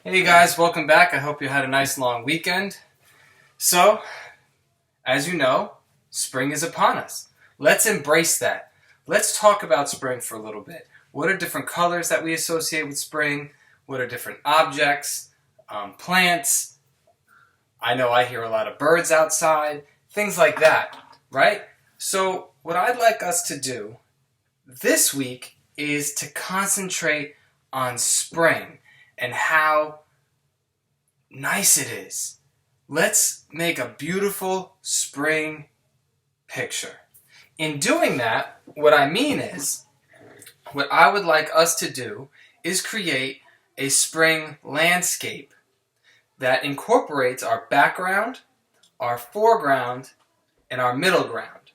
Hey guys, welcome back. I hope you had a nice long weekend. So, as you know, spring is upon us. Let's embrace that. Let's talk about spring for a little bit. What are different colors that we associate with spring? What are different objects, plants? I know I hear a lot of birds outside, things like that, right? So, what I'd like us to do this week is to concentrate on spring and how nice it is. Let's make a beautiful spring picture. In doing that, what I mean is, what I would like us to do is create a spring landscape that incorporates our background, our foreground, and our middle ground.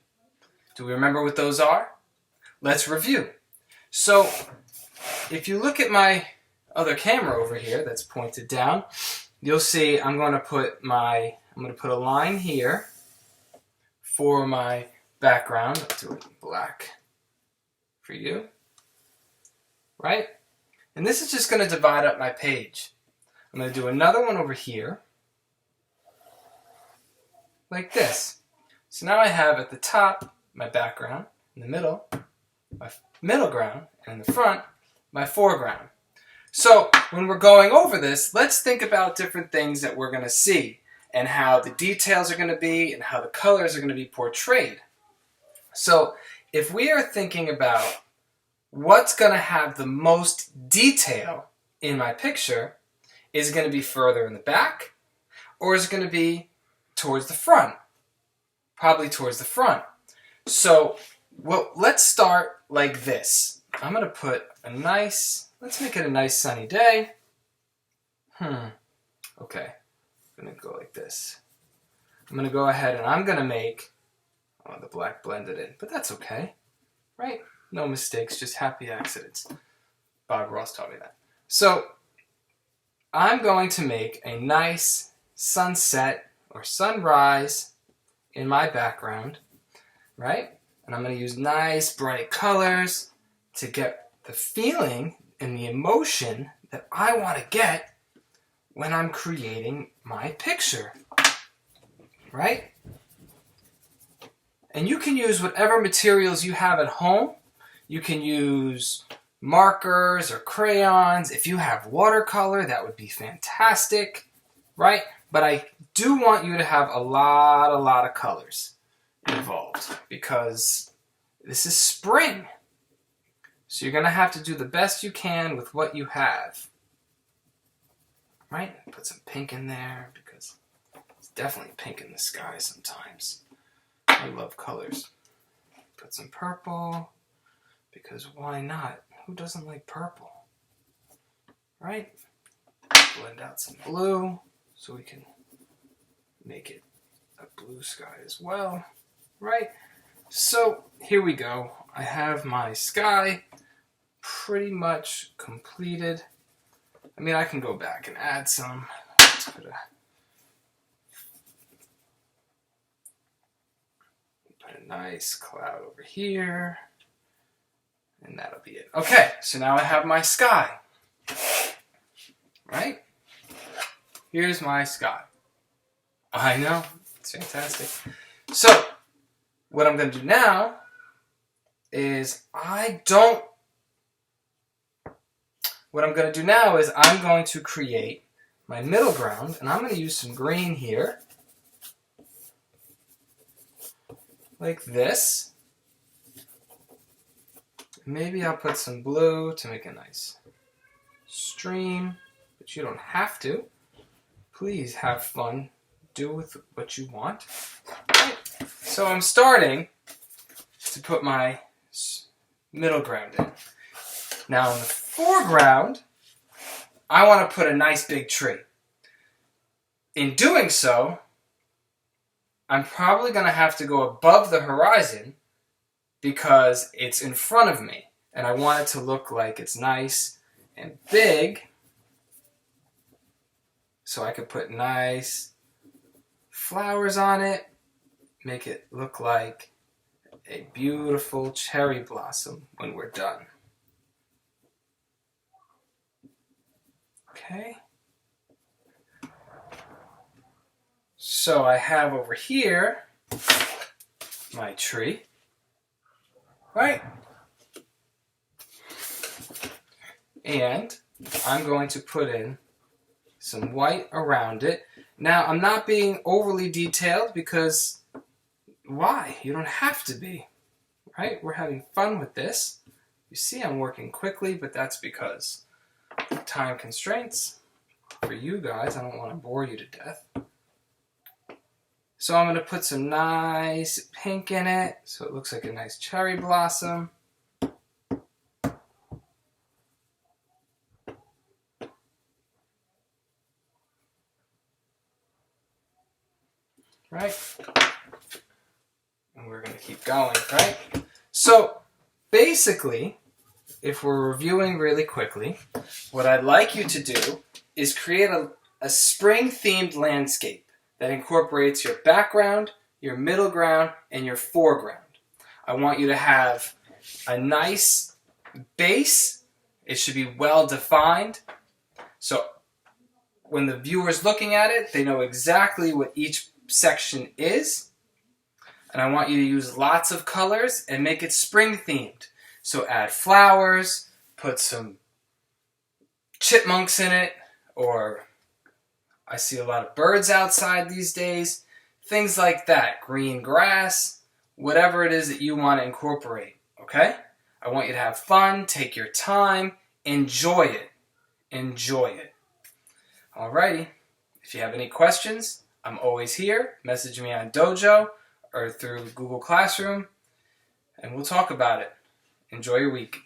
Do we remember what those are? Let's review. So, if you look at my other camera over here that's pointed down, you'll see I'm going to put a line here for my background. I'll do it black for you, right? And this is just going to divide up my page. I'm going to do another one over here, like this. So now I have at the top my background, in the middle my middle ground, and in the front my foreground. So when we're going over this, let's think about different things that we're going to see and how the details are going to be and how the colors are going to be portrayed. So if we are thinking about what's going to have the most detail in my picture, is it going to be further in the back or is it going to be towards the front? Probably towards the front. So let's start like this. I'm going to put let's make it a nice sunny day. Okay, I'm going to go like this. I'm going to go ahead and I'm going to make, the black blended in, but that's okay, right? No mistakes, just happy accidents. Bob Ross taught me that. So I'm going to make a nice sunset or sunrise in my background, right? And I'm going to use nice bright colors to get the feeling and the emotion that I want to get when I'm creating my picture, right? And you can use whatever materials you have at home. You can use markers or crayons. If you have watercolor, that would be fantastic, right? But I do want you to have a lot of colors involved because this is spring. So you're going to have to do the best you can with what you have, right? Put some pink in there because it's definitely pink in the sky sometimes. I love colors. Put some purple because why not? Who doesn't like purple, right? Blend out some blue so we can make it a blue sky as well, right? So here we go. I have my sky pretty much completed. I mean, I can go back and add some. Let's put a nice cloud over here. And that'll be it. Okay, so now I have my sky. Right? Here's my sky. I know, it's fantastic. So, what I'm going to do now is I'm going to create my middle ground, and I'm going to use some green here, like this. Maybe I'll put some blue to make a nice stream, but you don't have to. Please have fun. Do with what you want. Right. So I'm starting to put my middle ground in. Now in the foreground, I want to put a nice big tree. In doing so, I'm probably going to have to go above the horizon because it's in front of me. And I want it to look like it's nice and big. So I could put nice flowers on it. Make it look like a beautiful cherry blossom when we're done. Okay. So I have over here my tree, right? And I'm going to put in some white around it. Now, I'm not being overly detailed because why? You don't have to be, right? We're having fun with this. You see I'm working quickly, but that's because of time constraints. For you guys, I don't want to bore you to death. So I'm going to put some nice pink in it so it looks like a nice cherry blossom. Right? And we're going to keep going, right? So basically, if we're reviewing really quickly, what I'd like you to do is create a spring-themed landscape that incorporates your background, your middle ground, and your foreground. I want you to have a nice base. It should be well defined. So when the viewer's looking at it, they know exactly what each section is. And I want you to use lots of colors and make it spring themed. So add flowers, put some chipmunks in it, or I see a lot of birds outside these days. Things like that. Green grass, whatever it is that you want to incorporate. Okay? I want you to have fun, take your time, enjoy it. Enjoy it. Alrighty. If you have any questions, I'm always here. Message me on Dojo or through Google Classroom, and we'll talk about it. Enjoy your week.